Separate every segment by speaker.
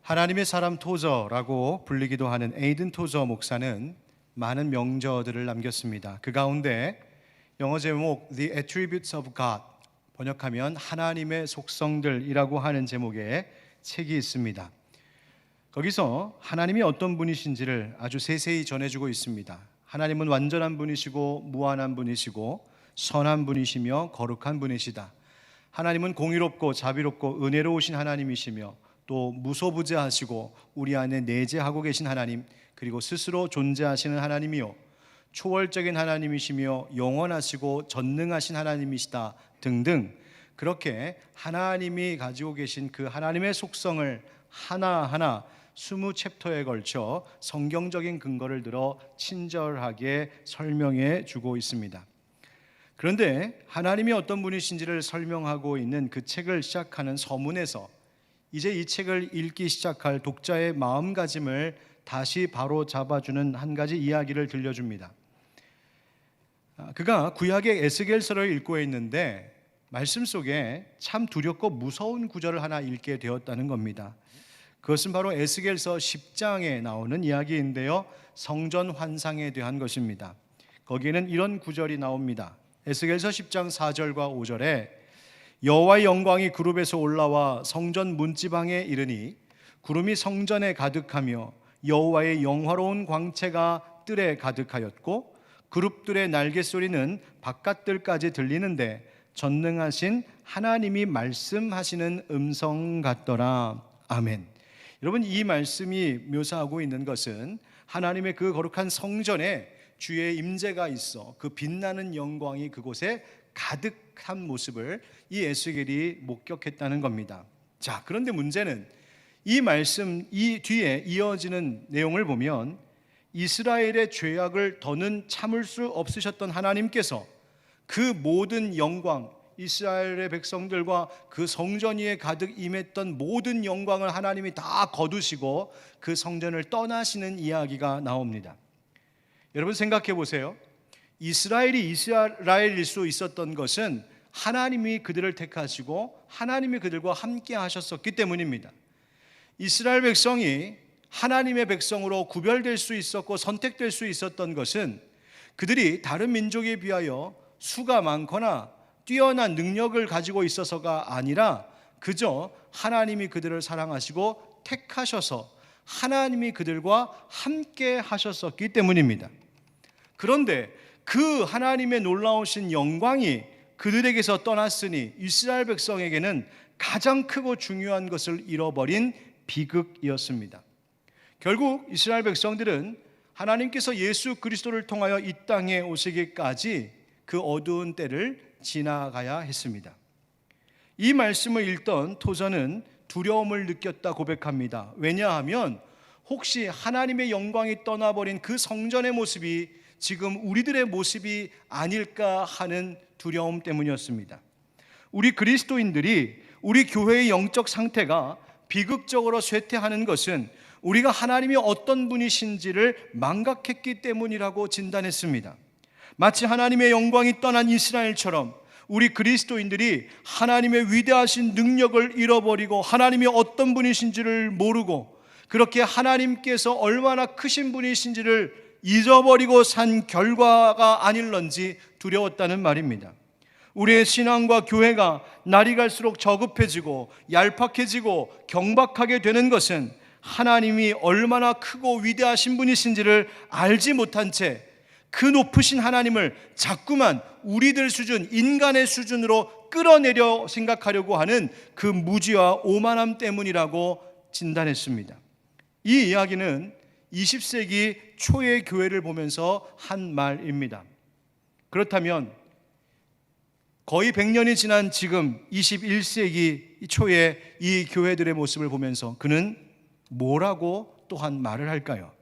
Speaker 1: 하나님의 사람 토저라고 불리기도 하는 에이든 토저 목사는 많은 명저들을 남겼습니다. 그 가운데 영어 제목 The Attributes of God, 번역하면 하나님의 속성들이라고 하는 제목의 책이 있습니다. 거기서 하나님이 어떤 분이신지를 아주 세세히 전해주고 있습니다. 하나님은 완전한 분이시고 무한한 분이시고 선한 분이시며 거룩한 분이시다. 하나님은 공의롭고 자비롭고 은혜로우신 하나님이시며 또 무소부재하시고 우리 안에 내재하고 계신 하나님, 그리고 스스로 존재하시는 하나님이요 초월적인 하나님이시며 영원하시고 전능하신 하나님이시다 등등, 그렇게 하나님이 가지고 계신 그 하나님의 속성을 하나하나 20챕터에 걸쳐 성경적인 근거를 들어 친절하게 설명해 주고 있습니다. 그런데 하나님이 어떤 분이신지를 설명하고 있는 그 책을 시작하는 서문에서 이제 이 책을 읽기 시작할 독자의 마음가짐을 다시 바로 잡아주는 한 가지 이야기를 들려줍니다. 그가 구약의 에스겔서를 읽고 있는데 말씀 속에 참 두렵고 무서운 구절을 하나 읽게 되었다는 겁니다. 그것은 바로 에스겔서 10장에 나오는 이야기인데요, 성전 환상에 대한 것입니다. 거기에는 이런 구절이 나옵니다. 에스겔서 10장 4절과 5절에 여호와의 영광이 그룹에서 올라와 성전 문지방에 이르니 구름이 성전에 가득하며 여호와의 영화로운 광채가 뜰에 가득하였고 그룹들의 날개 소리는 바깥들까지 들리는데 전능하신 하나님이 말씀하시는 음성 같더라. 아멘. 여러분, 이 말씀이 묘사하고 있는 것은 하나님의 그 거룩한 성전에 주의 임재가 있어 그 빛나는 영광이 그곳에 가득한 모습을 이 에스겔이 목격했다는 겁니다. 자, 그런데 문제는 이 말씀 이 뒤에 이어지는 내용을 보면 이스라엘의 죄악을 더는 참을 수 없으셨던 하나님께서 그 모든 영광, 이스라엘의 백성들과 그 성전 위에 가득 임했던 모든 영광을 하나님이 다 거두시고 그 성전을 떠나시는 이야기가 나옵니다. 여러분 생각해 보세요. 이스라엘이 이스라엘일 수 있었던 것은 하나님이 그들을 택하시고 하나님이 그들과 함께 하셨었기 때문입니다. 이스라엘 백성이 하나님의 백성으로 구별될 수 있었고 선택될 수 있었던 것은 그들이 다른 민족에 비하여 수가 많거나 뛰어난 능력을 가지고 있어서가 아니라 그저 하나님이 그들을 사랑하시고 택하셔서 하나님이 그들과 함께 하셨었기 때문입니다. 그런데 그 하나님의 놀라우신 영광이 그들에게서 떠났으니 이스라엘 백성에게는 가장 크고 중요한 것을 잃어버린 비극이었습니다. 결국 이스라엘 백성들은 하나님께서 예수 그리스도를 통하여 이 땅에 오시기까지 그 어두운 때를 지나가야 했습니다. 이 말씀을 읽던 토저는 두려움을 느꼈다 고백합니다. 왜냐하면 혹시 하나님의 영광이 떠나버린 그 성전의 모습이 지금 우리들의 모습이 아닐까 하는 두려움 때문이었습니다. 우리 그리스도인들이 우리 교회의 영적 상태가 비극적으로 쇠퇴하는 것은 우리가 하나님이 어떤 분이신지를 망각했기 때문이라고 진단했습니다. 마치 하나님의 영광이 떠난 이스라엘처럼 우리 그리스도인들이 하나님의 위대하신 능력을 잃어버리고 하나님이 어떤 분이신지를 모르고 그렇게 하나님께서 얼마나 크신 분이신지를 잊어버리고 산 결과가 아닐런지 두려웠다는 말입니다. 우리의 신앙과 교회가 날이 갈수록 저급해지고 얄팍해지고 경박하게 되는 것은 하나님이 얼마나 크고 위대하신 분이신지를 알지 못한 채 그 높으신 하나님을 자꾸만 우리들 수준, 인간의 수준으로 끌어내려 생각하려고 하는 그 무지와 오만함 때문이라고 진단했습니다. 이 이야기는 20세기 초의 교회를 보면서 한 말입니다. 그렇다면 거의 100년이 지난 지금 21세기 초의 이 교회들의 모습을 보면서 그는 뭐라고 또한 말을 할까요?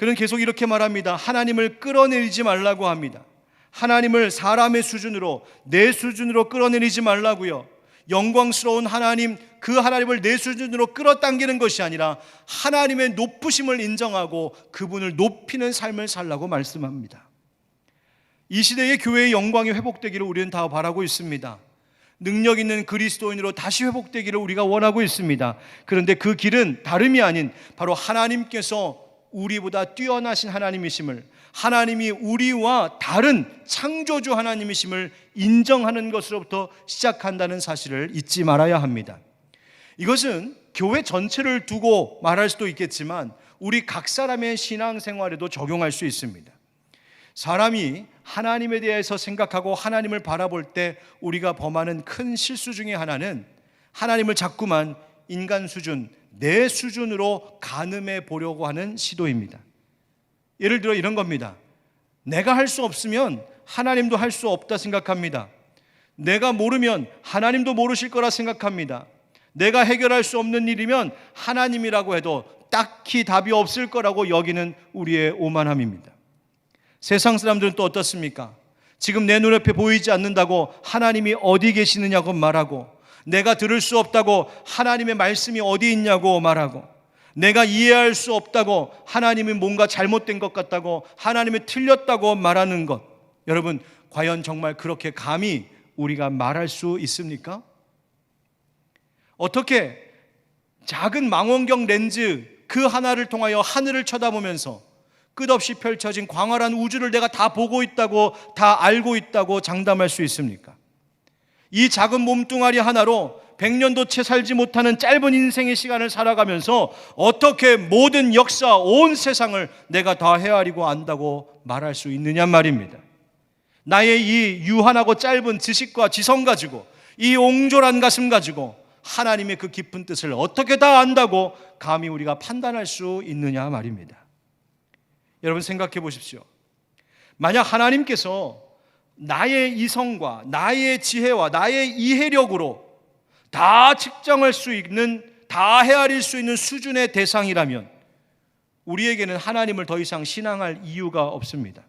Speaker 1: 그는 계속 이렇게 말합니다. 하나님을 끌어내리지 말라고 합니다. 하나님을 사람의 수준으로, 내 수준으로 끌어내리지 말라고요. 영광스러운 하나님, 그 하나님을 내 수준으로 끌어당기는 것이 아니라 하나님의 높으심을 인정하고 그분을 높이는 삶을 살라고 말씀합니다. 이 시대의 교회의 영광이 회복되기를 우리는 다 바라고 있습니다. 능력 있는 그리스도인으로 다시 회복되기를 우리가 원하고 있습니다. 그런데 그 길은 다름이 아닌 바로 하나님께서 우리보다 뛰어나신 하나님이심을, 하나님이 우리와 다른 창조주 하나님이심을 인정하는 것으로부터 시작한다는 사실을 잊지 말아야 합니다. 이것은 교회 전체를 두고 말할 수도 있겠지만 우리 각 사람의 신앙생활에도 적용할 수 있습니다. 사람이 하나님에 대해서 생각하고 하나님을 바라볼 때 우리가 범하는 큰 실수 중에 하나는 하나님을 자꾸만 인간 수준, 내 수준으로 가늠해 보려고 하는 시도입니다. 예를 들어 이런 겁니다. 내가 할 수 없으면 하나님도 할 수 없다 생각합니다. 내가 모르면 하나님도 모르실 거라 생각합니다. 내가 해결할 수 없는 일이면 하나님이라고 해도 딱히 답이 없을 거라고 여기는 우리의 오만함입니다. 세상 사람들은 또 어떻습니까? 지금 내 눈앞에 보이지 않는다고 하나님이 어디 계시느냐고 말하고, 내가 들을 수 없다고 하나님의 말씀이 어디 있냐고 말하고, 내가 이해할 수 없다고 하나님이 뭔가 잘못된 것 같다고, 하나님이 틀렸다고 말하는 것, 여러분 과연 정말 그렇게 감히 우리가 말할 수 있습니까? 어떻게 작은 망원경 렌즈 그 하나를 통하여 하늘을 쳐다보면서 끝없이 펼쳐진 광활한 우주를 내가 다 보고 있다고, 다 알고 있다고 장담할 수 있습니까? 이 작은 몸뚱아리 하나로 100년도 채 살지 못하는 짧은 인생의 시간을 살아가면서 어떻게 모든 역사, 온 세상을 내가 다 헤아리고 안다고 말할 수 있느냐 말입니다. 나의 이 유한하고 짧은 지식과 지성 가지고, 이 옹졸한 가슴 가지고 하나님의 그 깊은 뜻을 어떻게 다 안다고 감히 우리가 판단할 수 있느냐 말입니다. 여러분 생각해 보십시오. 만약 하나님께서 나의 이성과 나의 지혜와 나의 이해력으로 다 측정할 수 있는, 다 헤아릴 수 있는 수준의 대상이라면 우리에게는 하나님을 더 이상 신앙할 이유가 없습니다.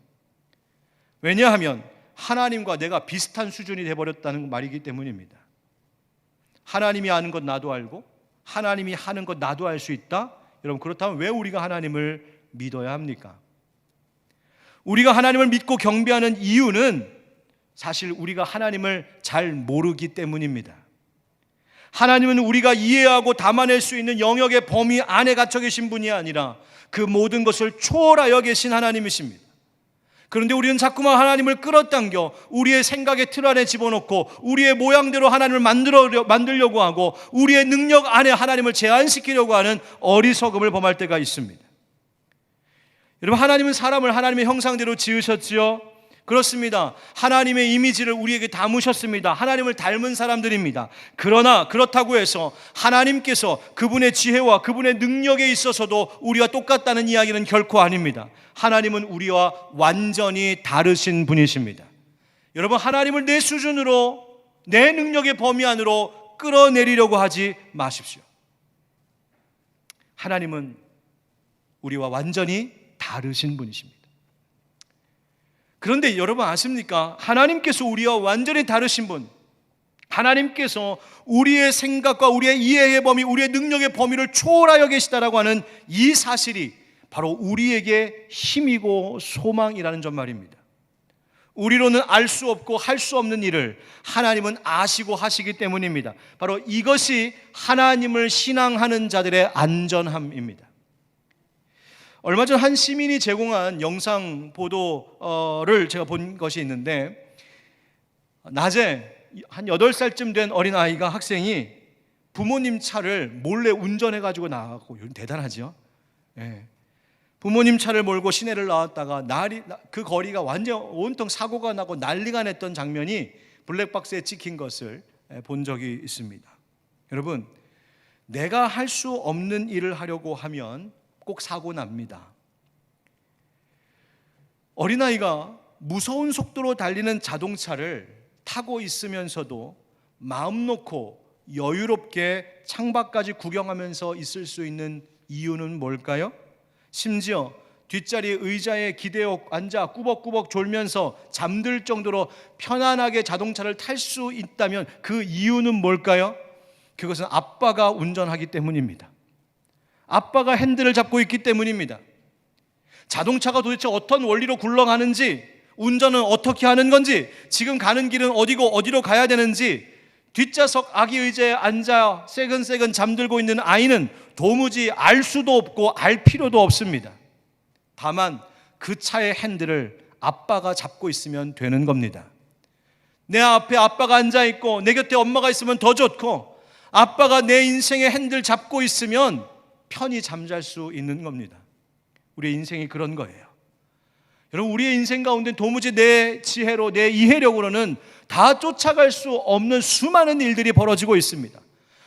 Speaker 1: 왜냐하면 하나님과 내가 비슷한 수준이 되어버렸다는 말이기 때문입니다. 하나님이 아는 것 나도 알고 하나님이 하는 것 나도 알 수 있다? 여러분 그렇다면 왜 우리가 하나님을 믿어야 합니까? 우리가 하나님을 믿고 경배하는 이유는 사실 우리가 하나님을 잘 모르기 때문입니다. 하나님은 우리가 이해하고 담아낼 수 있는 영역의 범위 안에 갇혀 계신 분이 아니라 그 모든 것을 초월하여 계신 하나님이십니다. 그런데 우리는 자꾸만 하나님을 끌어당겨 우리의 생각의 틀 안에 집어넣고 우리의 모양대로 하나님을 만들려고 하고 우리의 능력 안에 하나님을 제한시키려고 하는 어리석음을 범할 때가 있습니다. 여러분 하나님은 사람을 하나님의 형상대로 지으셨지요? 그렇습니다. 하나님의 이미지를 우리에게 담으셨습니다. 하나님을 닮은 사람들입니다. 그러나 그렇다고 해서 하나님께서 그분의 지혜와 그분의 능력에 있어서도 우리와 똑같다는 이야기는 결코 아닙니다. 하나님은 우리와 완전히 다르신 분이십니다. 여러분 하나님을 내 수준으로, 내 능력의 범위 안으로 끌어내리려고 하지 마십시오. 하나님은 우리와 완전히 다르신 분이십니다. 그런데 여러분 아십니까? 하나님께서 우리와 완전히 다르신 분, 하나님께서 우리의 생각과 우리의 이해의 범위, 우리의 능력의 범위를 초월하여 계시다라고 하는 이 사실이 바로 우리에게 힘이고 소망이라는 점 말입니다. 우리로는 알 수 없고 할 수 없는 일을 하나님은 아시고 하시기 때문입니다. 바로 이것이 하나님을 신앙하는 자들의 안전함입니다. 얼마 전 한 시민이 제공한 영상 보도를 제가 본 것이 있는데, 낮에 한 8살쯤 된 어린아이가, 학생이 부모님 차를 몰래 운전해가지고 나가고, 대단하죠? 예. 부모님 차를 몰고 시내를 나왔다가 그 거리가 완전 온통 사고가 나고 난리가 났던 장면이 블랙박스에 찍힌 것을 본 적이 있습니다. 여러분, 내가 할 수 없는 일을 하려고 하면 꼭 사고 납니다. 어린아이가 무서운 속도로 달리는 자동차를 타고 있으면서도 마음 놓고 여유롭게 창밖까지 구경하면서 있을 수 있는 이유는 뭘까요? 심지어 뒷자리 의자에 기대어 앉아 꾸벅꾸벅 졸면서 잠들 정도로 편안하게 자동차를 탈 수 있다면 그 이유는 뭘까요? 그것은 아빠가 운전하기 때문입니다. 아빠가 핸들을 잡고 있기 때문입니다. 자동차가 도대체 어떤 원리로 굴러가는지, 운전은 어떻게 하는 건지, 지금 가는 길은 어디고 어디로 가야 되는지 뒷좌석 아기 의자에 앉아 새근새근 잠들고 있는 아이는 도무지 알 수도 없고 알 필요도 없습니다. 다만 그 차의 핸들을 아빠가 잡고 있으면 되는 겁니다. 내 앞에 아빠가 앉아 있고 내 곁에 엄마가 있으면 더 좋고, 아빠가 내 인생의 핸들 잡고 있으면 편히 잠잘 수 있는 겁니다. 우리의 인생이 그런 거예요. 여러분, 우리의 인생 가운데 도무지 내 지혜로, 내 이해력으로는 다 쫓아갈 수 없는 수많은 일들이 벌어지고 있습니다.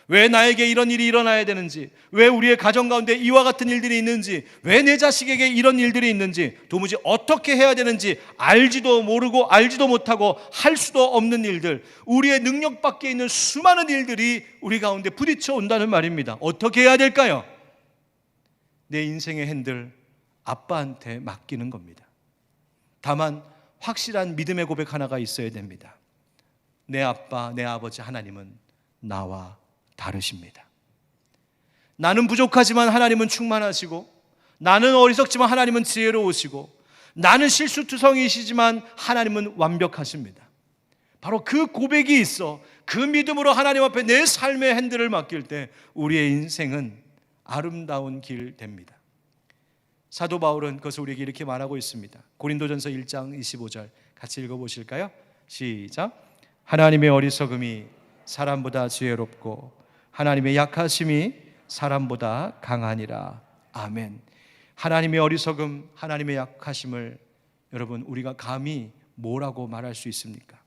Speaker 1: 왜 나에게 이런 일이 일어나야 되는지, 왜 우리의 가정 가운데 이와 같은 일들이 있는지, 왜 내 자식에게 이런 일들이 있는지, 도무지 어떻게 해야 되는지 알지도 모르고 알지도 못하고 할 수도 없는 일들, 우리의 능력 밖에 있는 수많은 일들이 우리 가운데 부딪혀 온다는 말입니다. 어떻게 해야 될까요? 내 인생의 핸들 아빠한테 맡기는 겁니다. 다만 확실한 믿음의 고백 하나가 있어야 됩니다. 내 아빠, 내 아버지 하나님은 나와 다르십니다. 나는 부족하지만 하나님은 충만하시고, 나는 어리석지만 하나님은 지혜로우시고, 나는 실수투성이시지만 하나님은 완벽하십니다. 바로 그 고백이 있어 그 믿음으로 하나님 앞에 내 삶의 핸들을 맡길 때 우리의 인생은 아름다운 길 됩니다. 사도 바울은 그것을 우리에게 이렇게 말하고 있습니다. 고린도전서 1장 25절 같이 읽어보실까요? 시작. 하나님의 어리석음이 사람보다 지혜롭고 하나님의 약하심이 사람보다 강하니라. 아멘. 하나님의 어리석음, 하나님의 약하심을 여러분, 우리가 감히 뭐라고 말할 수 있습니까?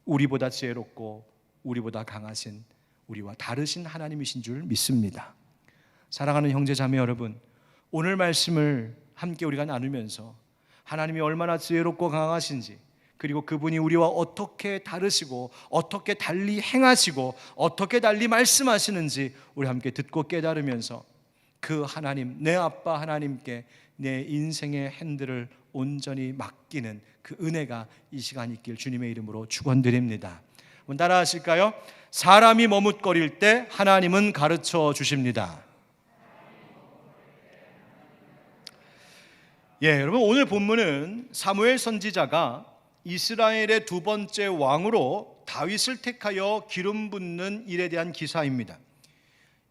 Speaker 1: 우리보다 지혜롭고 우리보다 강하신, 우리와 다르신 하나님이신 줄 믿습니다. 사랑하는 형제 자매 여러분, 오늘 말씀을 함께 우리가 나누면서 하나님이 얼마나 지혜롭고 강하신지, 그리고 그분이 우리와 어떻게 다르시고 어떻게 달리 행하시고 어떻게 달리 말씀하시는지 우리 함께 듣고 깨달으면서 그 하나님, 내 아빠 하나님께 내 인생의 핸들을 온전히 맡기는 그 은혜가 이 시간 있길 주님의 이름으로 축원드립니다. 따라 하실까요? 사람이 머뭇거릴 때 하나님은 가르쳐 주십니다. 여러분, 오늘 본문은 사무엘 선지자가 이스라엘의 두 번째 왕으로 다윗을 택하여 기름 붓는 일에 대한 기사입니다.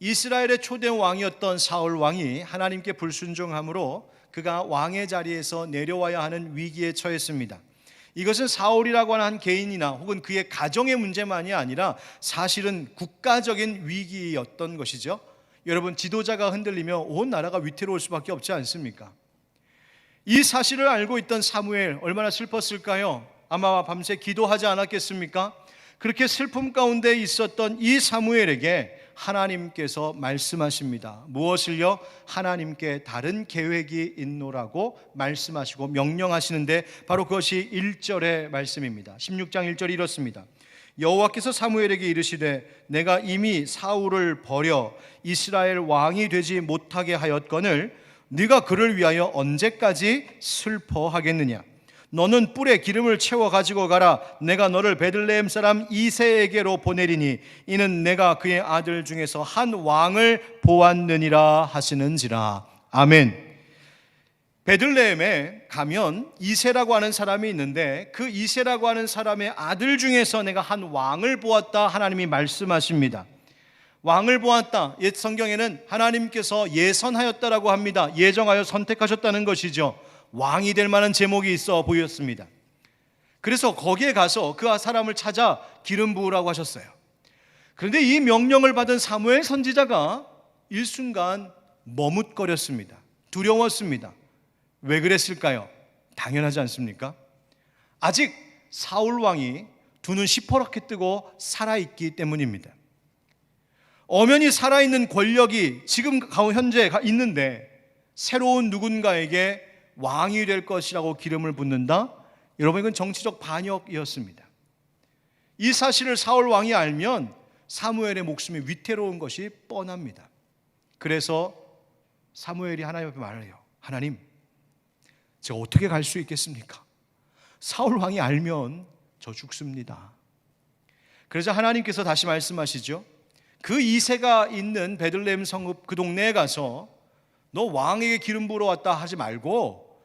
Speaker 1: 이스라엘의 초대 왕이었던 사울 왕이 하나님께 불순종함으로 그가 왕의 자리에서 내려와야 하는 위기에 처했습니다. 이것은 사울이라고 하는 한 개인이나 혹은 그의 가정의 문제만이 아니라 사실은 국가적인 위기였던 것이죠. 여러분, 지도자가 흔들리면 온 나라가 위태로울 수밖에 없지 않습니까? 이 사실을 알고 있던 사무엘, 얼마나 슬펐을까요? 아마 밤새 기도하지 않았겠습니까? 그렇게 슬픔 가운데 있었던 이 사무엘에게 하나님께서 말씀하십니다. 무엇을요? 하나님께 다른 계획이 있노라고 말씀하시고 명령하시는데 바로 그것이 1절의 말씀입니다. 16장 1절이 이렇습니다. 여호와께서 사무엘에게 이르시되 내가 이미 사울을 버려 이스라엘 왕이 되지 못하게 하였거늘 네가 그를 위하여 언제까지 슬퍼하겠느냐? 너는 뿔에 기름을 채워 가지고 가라. 내가 너를 베들레헴 사람 이새에게로 보내리니 이는 내가 그의 아들 중에서 한 왕을 보았느니라 하시는지라. 아멘. 베들레헴에 가면 이새라고 하는 사람이 있는데 그 이새라고 하는 사람의 아들 중에서 내가 한 왕을 보았다, 하나님이 말씀하십니다. 왕을 보았다, 옛 성경에는 하나님께서 예선하였다라고 합니다. 예정하여 선택하셨다는 것이죠. 왕이 될 만한 제목이 있어 보였습니다. 그래서 거기에 가서 그 사람을 찾아 기름 부으라고 하셨어요. 그런데 이 명령을 받은 사무엘 선지자가 일순간 머뭇거렸습니다. 두려웠습니다. 왜 그랬을까요? 당연하지 않습니까? 아직 사울 왕이 두 눈 시퍼렇게 뜨고 살아있기 때문입니다. 엄연히 살아있는 권력이 지금 현재 있는데 새로운 누군가에게 왕이 될 것이라고 기름을 붓는다? 여러분, 이건 정치적 반역이었습니다. 이 사실을 사울 왕이 알면 사무엘의 목숨이 위태로운 것이 뻔합니다. 그래서 사무엘이 하나님 앞에 말을 해요. 하나님, 제가 어떻게 갈 수 있겠습니까? 사울 왕이 알면 저 죽습니다. 그래서 하나님께서 다시 말씀하시죠. 그 이새가 있는 베들레헴 성읍 그 동네에 가서 너 왕에게 기름 부으러 왔다 하지 말고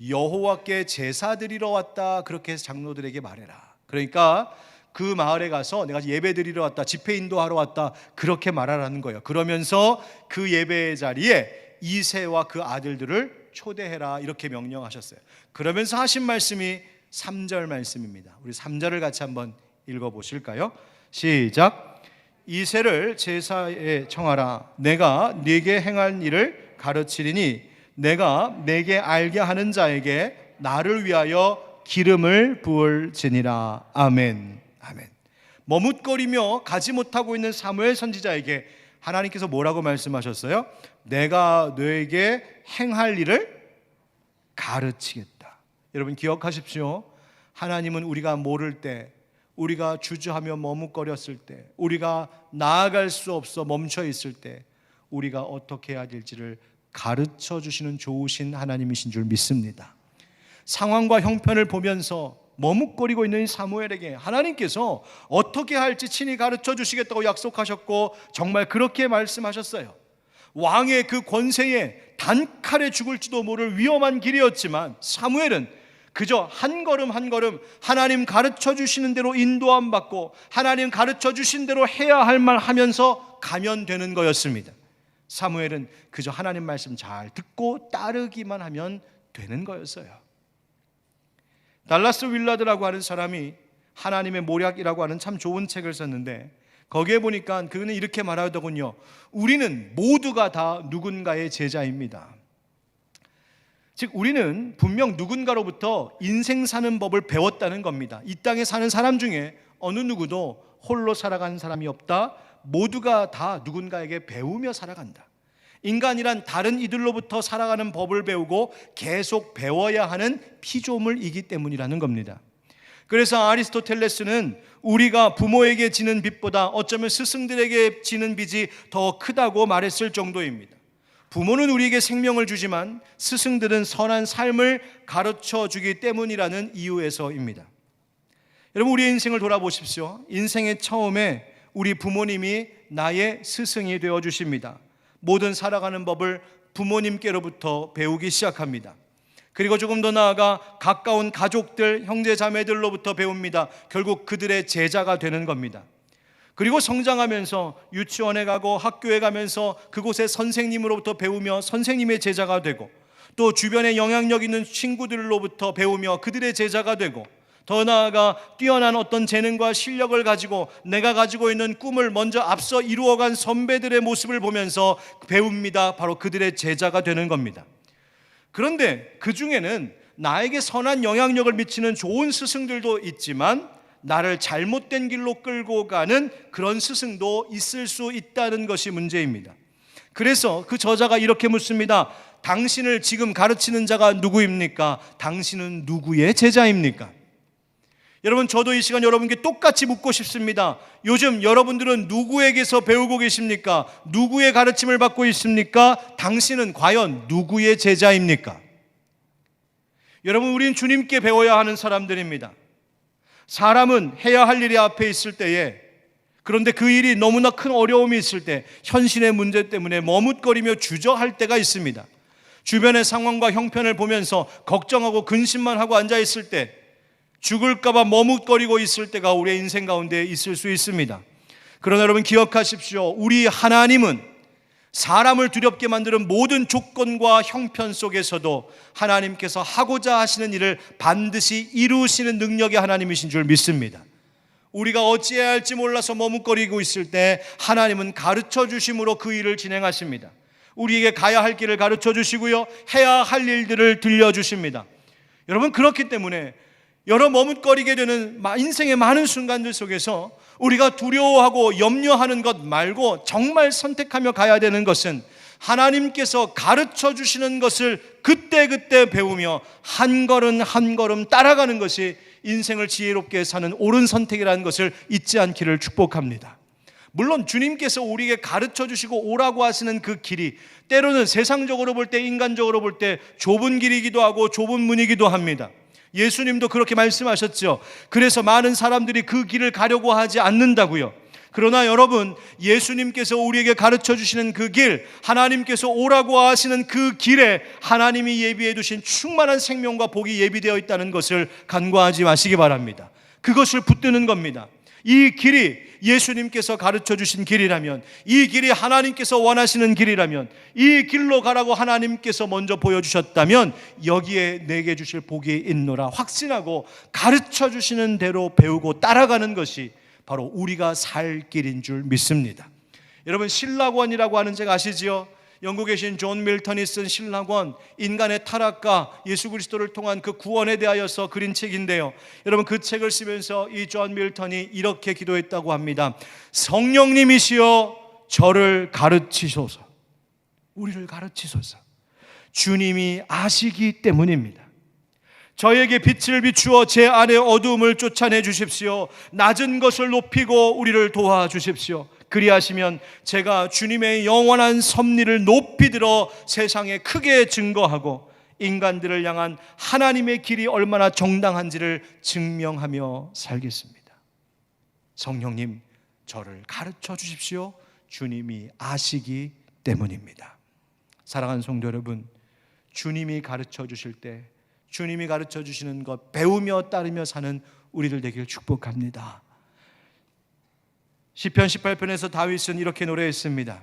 Speaker 1: 여호와께 제사 드리러 왔다 그렇게 장로들에게 말해라. 그러니까 그 마을에 가서 내가 예배 드리러 왔다, 집회 인도하러 왔다, 그렇게 말하라는 거예요. 그러면서 그 예배 자리에 이새와 그 아들들을 초대해라, 이렇게 명령하셨어요. 그러면서 하신 말씀이 3절 말씀입니다. 우리 3절을 같이 한번 읽어보실까요? 시작. 이새를 제사에 청하라. 내가 네게 행할 일을 가르치리니 내가 내게 알게 하는 자에게 나를 위하여 기름을 부을지니라. 아멘. 아멘. 머뭇거리며 가지 못하고 있는 사무엘 선지자에게 하나님께서 뭐라고 말씀하셨어요? 내가 너에게 행할 일을 가르치겠다. 여러분 기억하십시오. 하나님은 우리가 모를 때, 우리가 주저하며 머뭇거렸을 때, 우리가 나아갈 수 없어 멈춰 있을 때 우리가 어떻게 해야 될지를 가르쳐 주시는 좋으신 하나님이신 줄 믿습니다. 상황과 형편을 보면서 머뭇거리고 있는 사무엘에게 하나님께서 어떻게 할지 친히 가르쳐 주시겠다고 약속하셨고 정말 그렇게 말씀하셨어요. 왕의 그 권세에 단칼에 죽을지도 모를 위험한 길이었지만 사무엘은 그저 한 걸음 한 걸음 하나님 가르쳐 주시는 대로 인도함 받고 하나님 가르쳐 주신 대로 해야 할 말 하면서 가면 되는 거였습니다. 사무엘은 그저 하나님 말씀 잘 듣고 따르기만 하면 되는 거였어요. 달라스 윌라드라고 하는 사람이 하나님의 모략이라고 하는 참 좋은 책을 썼는데 거기에 보니까 그는 이렇게 말하더군요. 우리는 모두가 다 누군가의 제자입니다. 즉 우리는 분명 누군가로부터 인생 사는 법을 배웠다는 겁니다. 이 땅에 사는 사람 중에 어느 누구도 홀로 살아가는 사람이 없다. 모두가 다 누군가에게 배우며 살아간다. 인간이란 다른 이들로부터 살아가는 법을 배우고 계속 배워야 하는 피조물이기 때문이라는 겁니다. 그래서 아리스토텔레스는 우리가 부모에게 지는 빚보다 어쩌면 스승들에게 지는 빚이 더 크다고 말했을 정도입니다. 부모는 우리에게 생명을 주지만 스승들은 선한 삶을 가르쳐 주기 때문이라는 이유에서입니다. 여러분 우리의 인생을 돌아보십시오. 인생의 처음에 우리 부모님이 나의 스승이 되어 주십니다. 모든 살아가는 법을 부모님께로부터 배우기 시작합니다. 그리고 조금 더 나아가 가까운 가족들, 형제 자매들로부터 배웁니다. 결국 그들의 제자가 되는 겁니다. 그리고 성장하면서 유치원에 가고 학교에 가면서 그곳의 선생님으로부터 배우며 선생님의 제자가 되고 또 주변에 영향력 있는 친구들로부터 배우며 그들의 제자가 되고 더 나아가 뛰어난 어떤 재능과 실력을 가지고 내가 가지고 있는 꿈을 먼저 앞서 이루어간 선배들의 모습을 보면서 배웁니다. 바로 그들의 제자가 되는 겁니다. 그런데 그 중에는 나에게 선한 영향력을 미치는 좋은 스승들도 있지만 나를 잘못된 길로 끌고 가는 그런 스승도 있을 수 있다는 것이 문제입니다. 그래서 그 저자가 이렇게 묻습니다. 당신을 지금 가르치는 자가 누구입니까? 당신은 누구의 제자입니까? 여러분 저도 이 시간 여러분께 똑같이 묻고 싶습니다. 요즘 여러분들은 누구에게서 배우고 계십니까? 누구의 가르침을 받고 있습니까? 당신은 과연 누구의 제자입니까? 여러분 우리는 주님께 배워야 하는 사람들입니다. 사람은 해야 할 일이 앞에 있을 때에 그런데 그 일이 너무나 큰 어려움이 있을 때 현실의 문제 때문에 머뭇거리며 주저할 때가 있습니다. 주변의 상황과 형편을 보면서 걱정하고 근심만 하고 앉아있을 때 죽을까 봐 머뭇거리고 있을 때가 우리의 인생 가운데 있을 수 있습니다. 그러나 여러분 기억하십시오. 우리 하나님은 사람을 두렵게 만드는 모든 조건과 형편 속에서도 하나님께서 하고자 하시는 일을 반드시 이루시는 능력의 하나님이신 줄 믿습니다. 우리가 어찌해야 할지 몰라서 머뭇거리고 있을 때 하나님은 가르쳐 주심으로 그 일을 진행하십니다. 우리에게 가야 할 길을 가르쳐 주시고요, 해야 할 일들을 들려주십니다. 여러분 그렇기 때문에 여러 머뭇거리게 되는 인생의 많은 순간들 속에서 우리가 두려워하고 염려하는 것 말고 정말 선택하며 가야 되는 것은 하나님께서 가르쳐 주시는 것을 그때그때 배우며 한 걸음 한 걸음 따라가는 것이 인생을 지혜롭게 사는 옳은 선택이라는 것을 잊지 않기를 축복합니다. 물론 주님께서 우리에게 가르쳐 주시고 오라고 하시는 그 길이 때로는 세상적으로 볼 때, 인간적으로 볼 때 좁은 길이기도 하고 좁은 문이기도 합니다. 예수님도 그렇게 말씀하셨죠. 그래서 많은 사람들이 그 길을 가려고 하지 않는다고요. 그러나 여러분, 예수님께서 우리에게 가르쳐 주시는 그 길, 하나님께서 오라고 하시는 그 길에 하나님이 예비해 두신 충만한 생명과 복이 예비되어 있다는 것을 간과하지 마시기 바랍니다. 그것을 붙드는 겁니다. 이 길이 예수님께서 가르쳐 주신 길이라면, 이 길이 하나님께서 원하시는 길이라면, 이 길로 가라고 하나님께서 먼저 보여주셨다면 여기에 내게 주실 복이 있노라 확신하고 가르쳐 주시는 대로 배우고 따라가는 것이 바로 우리가 살 길인 줄 믿습니다. 여러분, 신락원이라고 하는 책 아시지요? 영국에 계신 존 밀턴이 쓴 신락원, 인간의 타락과 예수 그리스도를 통한 그 구원에 대하여서 그린 책인데요, 여러분, 그 책을 쓰면서 이 존 밀턴이 이렇게 기도했다고 합니다. 성령님이시여 저를 가르치소서. 우리를 가르치소서. 주님이 아시기 때문입니다. 저에게 빛을 비추어 제 안의 어두움을 쫓아내 주십시오. 낮은 것을 높이고 우리를 도와주십시오. 그리하시면 제가 주님의 영원한 섭리를 높이 들어 세상에 크게 증거하고 인간들을 향한 하나님의 길이 얼마나 정당한지를 증명하며 살겠습니다. 성령님, 저를 가르쳐 주십시오. 주님이 아시기 때문입니다. 사랑하는 성도 여러분, 주님이 가르쳐 주실 때, 주님이 가르쳐 주시는 것 배우며 따르며 사는 우리들 되길 축복합니다. 시편 18편에서 다윗은 이렇게 노래했습니다.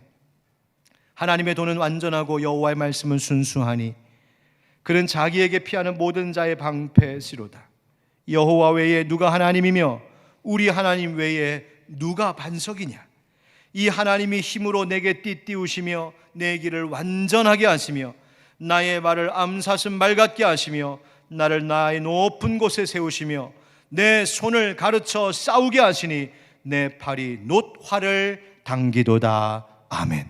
Speaker 1: 하나님의 도는 완전하고 여호와의 말씀은 순수하니 그는 자기에게 피하는 모든 자의 방패시로다. 여호와 외에 누가 하나님이며 우리 하나님 외에 누가 반석이냐. 이 하나님이 힘으로 내게 띠띠우시며 내 길을 완전하게 하시며 나의 말을 암사슴 말 같게 하시며 나를 나의 높은 곳에 세우시며 내 손을 가르쳐 싸우게 하시니 내 팔이 놋 활을 당기도다. 아멘.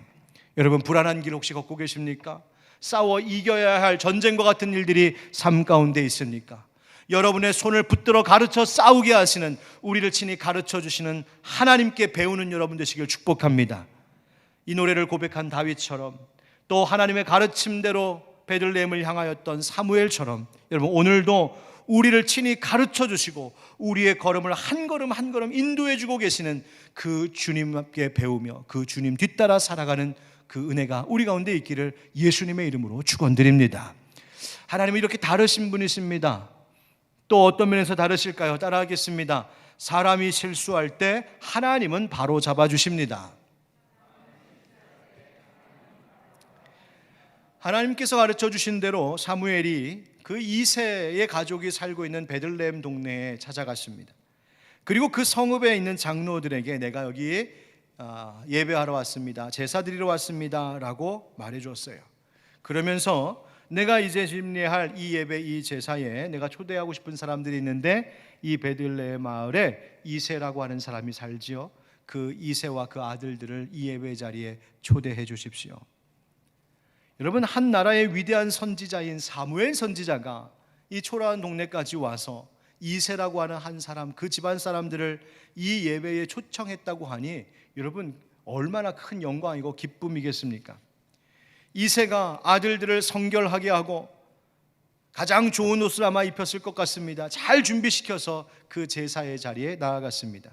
Speaker 1: 여러분, 불안한 길 혹시 걷고 계십니까? 싸워 이겨야 할 전쟁과 같은 일들이 삶 가운데 있습니까? 여러분의 손을 붙들어 가르쳐 싸우게 하시는, 우리를 친히 가르쳐 주시는 하나님께 배우는 여러분 되시길 축복합니다. 이 노래를 고백한 다윗처럼, 또 하나님의 가르침대로 베들레헴을 향하였던 사무엘처럼 여러분, 오늘도 우리를 친히 가르쳐 주시고 우리의 걸음을 한 걸음 한 걸음 인도해 주고 계시는 그 주님께 배우며 그 주님 뒤따라 살아가는 그 은혜가 우리 가운데 있기를 예수님의 이름으로 축원드립니다. 하나님은 이렇게 다르신 분이십니다. 또 어떤 면에서 다르실까요? 따라하겠습니다. 사람이 실수할 때 하나님은 바로 잡아주십니다. 하나님께서 가르쳐 주신 대로 사무엘이 그 2세의 가족이 살고 있는 베들레헴 동네에 찾아갔습니다. 그리고 그 성읍에 있는 장로들에게 내가 여기 예배하러 왔습니다, 제사 드리러 왔습니다 라고 말해줬어요. 그러면서 내가 이제 심리할 이 예배, 이 제사에 내가 초대하고 싶은 사람들이 있는데 이 베들레헴 마을에 2세라고 하는 사람이 살지요. 그 2세와 그 아들들을 이 예배 자리에 초대해 주십시오. 여러분, 한 나라의 위대한 선지자인 사무엘 선지자가 이 초라한 동네까지 와서 2세라고 하는 한 사람, 그 집안 사람들을 이 예배에 초청했다고 하니 여러분, 얼마나 큰 영광이고 기쁨이겠습니까? 2세가 아들들을 성결하게 하고 가장 좋은 옷을 아마 입혔을 것 같습니다. 잘 준비시켜서 그 제사의 자리에 나아갔습니다.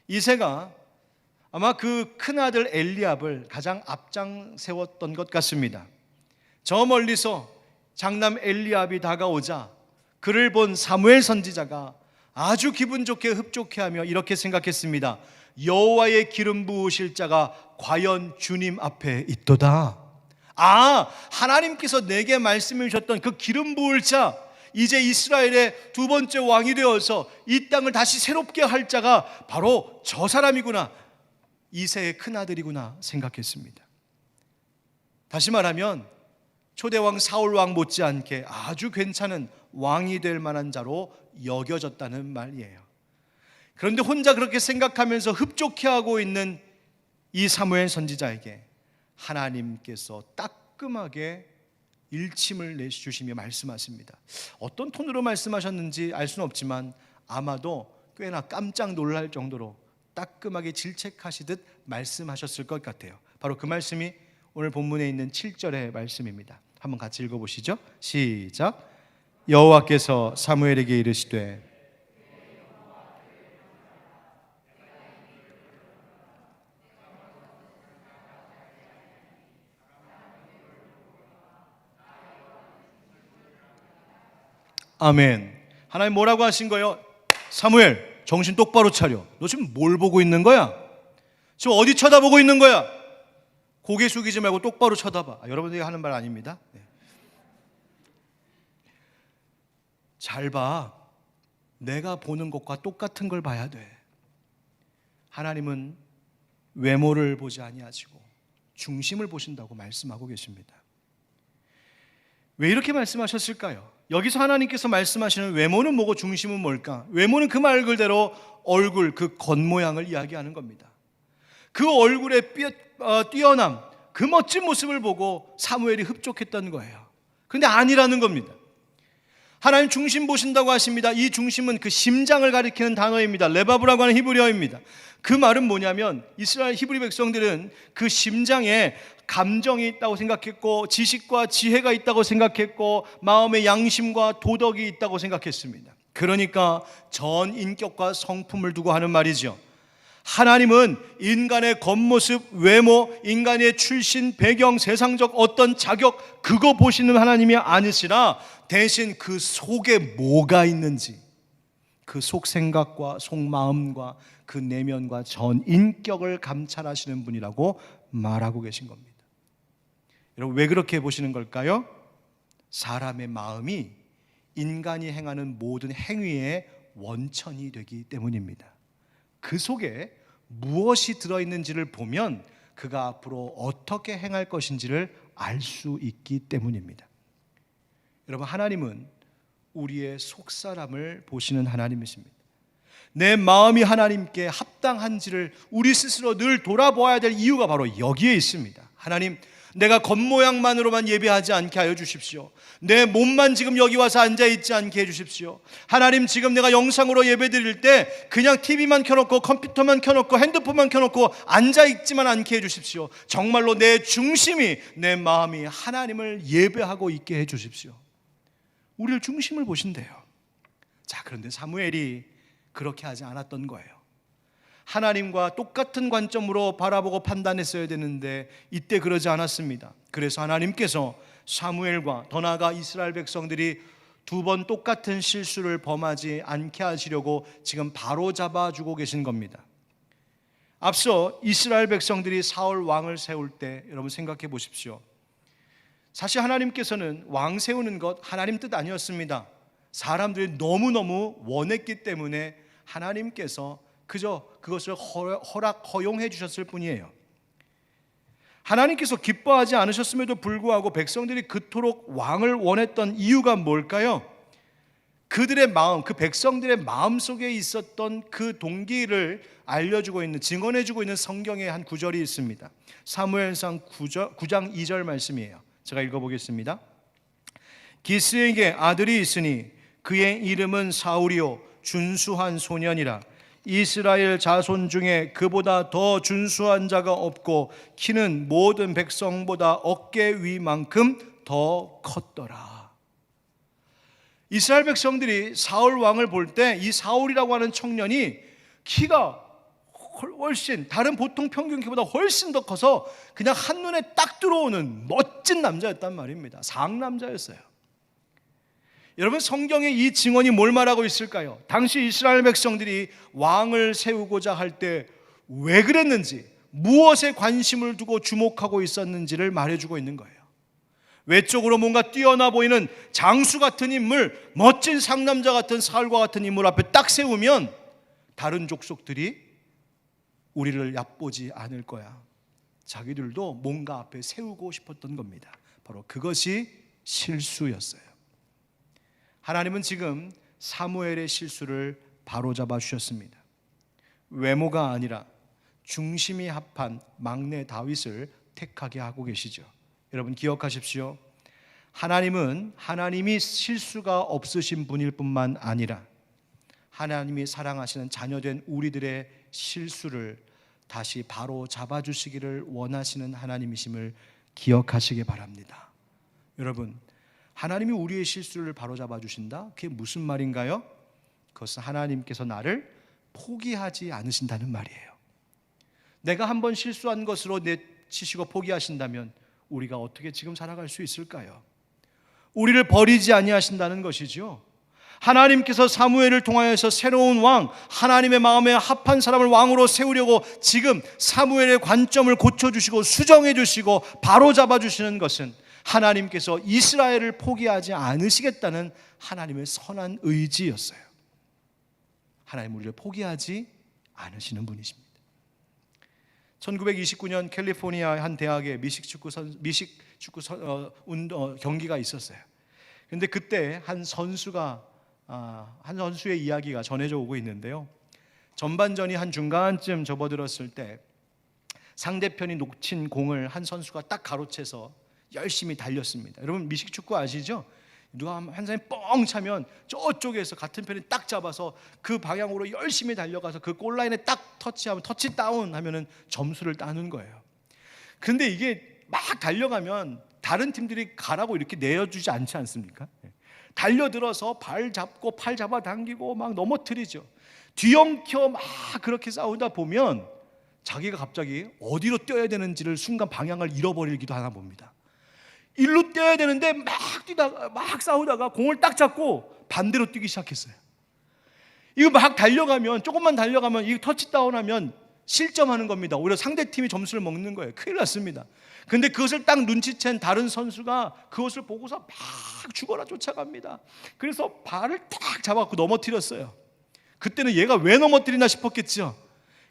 Speaker 1: 2세가 아마 그 큰아들 엘리압을 가장 앞장 세웠던 것 같습니다. 저 멀리서 장남 엘리압이 다가오자 그를 본 사무엘 선지자가 아주 기분 좋게 흡족해하며 이렇게 생각했습니다. 여호와의 기름 부으실 자가 과연 주님 앞에 있도다. 하나님께서 내게 말씀해 주셨던 그 기름 부을 자, 이제 이스라엘의 두 번째 왕이 되어서 이 땅을 다시 새롭게 할 자가 바로 저 사람이구나, 2세의 큰아들이구나 생각했습니다. 다시 말하면 초대왕 사울왕 못지않게 아주 괜찮은 왕이 될 만한 자로 여겨졌다는 말이에요. 그런데 혼자 그렇게 생각하면서 흡족해하고 있는 이 사무엘 선지자에게 하나님께서 따끔하게 일침을 내주시며 말씀하십니다. 어떤 톤으로 말씀하셨는지 알 수는 없지만 아마도 꽤나 깜짝 놀랄 정도로 따끔하게 질책하시듯 말씀하셨을 것 같아요. 바로 그 말씀이 오늘 본문에 있는 7절의 말씀입니다. 한번 같이 읽어보시죠. 시작. 여호와께서 사무엘에게 이르시되 아멘. 하나님 뭐라고 하신 거예요? 사무엘, 정신 똑바로 차려. 너 지금 뭘 보고 있는 거야? 지금 어디 쳐다보고 있는 거야? 고개 숙이지 말고 똑바로 쳐다봐. 여러분들이 하는 말 아닙니다. 네. 잘 봐. 내가 보는 것과 똑같은 걸 봐야 돼. 하나님은 외모를 보지 아니하시고 중심을 보신다고 말씀하고 계십니다. 왜 이렇게 말씀하셨을까요? 여기서 하나님께서 말씀하시는 외모는 뭐고 중심은 뭘까? 외모는 그 말 그대로 얼굴, 그 겉모양을 이야기하는 겁니다. 그 얼굴의 뛰어남, 그 멋진 모습을 보고 사무엘이 흡족했던 거예요. 그런데 아니라는 겁니다. 하나님 중심 보신다고 하십니다. 이 중심은 그 심장을 가리키는 단어입니다. 레바브라고 하는 히브리어입니다. 그 말은 뭐냐면 이스라엘 히브리 백성들은 그 심장에 감정이 있다고 생각했고 지식과 지혜가 있다고 생각했고 마음의 양심과 도덕이 있다고 생각했습니다. 그러니까 전 인격과 성품을 두고 하는 말이죠. 하나님은 인간의 겉모습, 외모, 인간의 출신, 배경, 세상적 어떤 자격 그거 보시는 하나님이 아니시라 대신 그 속에 뭐가 있는지 그 속 생각과 속 마음과 그 내면과 전 인격을 감찰하시는 분이라고 말하고 계신 겁니다. 여러분 왜 그렇게 보시는 걸까요? 사람의 마음이 인간이 행하는 모든 행위의 원천이 되기 때문입니다. 그 속에 무엇이 들어있는지를 보면 그가 앞으로 어떻게 행할 것인지를 알 수 있기 때문입니다. 여러분 하나님은 우리의 속사람을 보시는 하나님이십니다. 내 마음이 하나님께 합당한지를 우리 스스로 늘 돌아보아야 될 이유가 바로 여기에 있습니다. 하나님, 내가 겉모양만으로만 예배하지 않게 하여 주십시오. 내 몸만 지금 여기 와서 앉아있지 않게 해주십시오. 하나님, 지금 내가 영상으로 예배 드릴 때 그냥 TV만 켜놓고 컴퓨터만 켜놓고 핸드폰만 켜놓고 앉아있지만 않게 해주십시오. 정말로 내 중심이, 내 마음이 하나님을 예배하고 있게 해주십시오. 우리를 중심을 보신대요. 자, 그런데 사무엘이 그렇게 하지 않았던 거예요. 하나님과 똑같은 관점으로 바라보고 판단했어야 되는데 이때 그러지 않았습니다. 그래서 하나님께서 사무엘과 더 나아가 이스라엘 백성들이 두 번 똑같은 실수를 범하지 않게 하시려고 지금 바로 잡아주고 계신 겁니다. 앞서 이스라엘 백성들이 사울 왕을 세울 때 여러분 생각해 보십시오. 사실 하나님께서는 왕 세우는 것 하나님 뜻 아니었습니다. 사람들이 너무너무 원했기 때문에 하나님께서 그저 그것을 허용해 주셨을 뿐이에요. 하나님께서 기뻐하지 않으셨음에도 불구하고 백성들이 그토록 왕을 원했던 이유가 뭘까요? 그들의 마음, 그 백성들의 마음 속에 있었던 그 동기를 알려주고 있는, 증언해주고 있는 성경의 한 구절이 있습니다. 사무엘상 9장 2절 말씀이에요. 제가 읽어보겠습니다. 기스에게 아들이 있으니 그의 이름은 사울이요 준수한 소년이라. 이스라엘 자손 중에 그보다 더 준수한 자가 없고 키는 모든 백성보다 어깨 위만큼 더 컸더라. 이스라엘 백성들이 사울 왕을 볼 때 이 사울이라고 하는 청년이 키가 훨씬 다른 보통 평균 키보다 훨씬 더 커서 그냥 한눈에 딱 들어오는 멋진 남자였단 말입니다. 상남자였어요. 여러분 성경의 이 증언이 뭘 말하고 있을까요? 당시 이스라엘 백성들이 왕을 세우고자 할 때 왜 그랬는지, 무엇에 관심을 두고 주목하고 있었는지를 말해주고 있는 거예요. 외적으로 뭔가 뛰어나 보이는 장수 같은 인물, 멋진 상남자 같은 사울과 같은 인물 앞에 딱 세우면 다른 족속들이 우리를 얕보지 않을 거야. 자기들도 뭔가 앞에 세우고 싶었던 겁니다. 바로 그것이 실수였어요. 하나님은 지금 사무엘의 실수를 바로잡아 주셨습니다. 외모가 아니라 중심이 합한 막내 다윗을 택하게 하고 계시죠. 여러분 기억하십시오. 하나님은 하나님이 실수가 없으신 분일 뿐만 아니라 하나님이 사랑하시는 자녀된 우리들의 실수를 다시 바로 잡아주시기를 원하시는 하나님이심을 기억하시기 바랍니다. 여러분, 하나님이 우리의 실수를 바로잡아 주신다? 그게 무슨 말인가요? 그것은 하나님께서 나를 포기하지 않으신다는 말이에요. 내가 한번 실수한 것으로 내치시고 포기하신다면 우리가 어떻게 지금 살아갈 수 있을까요? 우리를 버리지 아니하신다는 것이죠. 하나님께서 사무엘을 통하여서 새로운 왕, 하나님의 마음에 합한 사람을 왕으로 세우려고 지금 사무엘의 관점을 고쳐주시고 수정해주시고 바로잡아주시는 것은 하나님께서 이스라엘을 포기하지 않으시겠다는 하나님의 선한 의지였어요. 하나님 우리를 포기하지 않으시는 분이십니다. 1929년 캘리포니아 한 대학에 미식축구 경기가 있었어요. 그런데 그때 한 선수의 이야기가 전해져 오고 있는데요. 전반전이 한 중간쯤 접어들었을 때 상대편이 놓친 공을 한 선수가 딱 가로채서 열심히 달렸습니다. 여러분 미식축구 아시죠? 누가 한 사람이 뻥 차면 저쪽에서 같은 편이 딱 잡아서 그 방향으로 열심히 달려가서 그 골라인에 딱 터치하면 터치다운 하면은 점수를 따는 거예요. 그런데 이게 막 달려가면 다른 팀들이 가라고 이렇게 내어주지 않지 않습니까? 달려들어서 발 잡고 팔 잡아 당기고 막 넘어뜨리죠. 뒤엉켜 막 그렇게 싸우다 보면 자기가 갑자기 어디로 뛰어야 되는지를 순간 방향을 잃어버리기도 하나 봅니다. 일로 뛰어야 되는데 막 뛰다가 막 싸우다가 공을 딱 잡고 반대로 뛰기 시작했어요. 이거 막 달려가면 조금만 달려가면 이 터치다운하면 실점하는 겁니다. 오히려 상대팀이 점수를 먹는 거예요. 큰일 났습니다. 근데 그것을 딱 눈치챈 다른 선수가 그것을 보고서 막 죽어라 쫓아갑니다. 그래서 발을 딱 잡아갖고 넘어뜨렸어요. 그때는 얘가 왜 넘어뜨리나 싶었겠죠.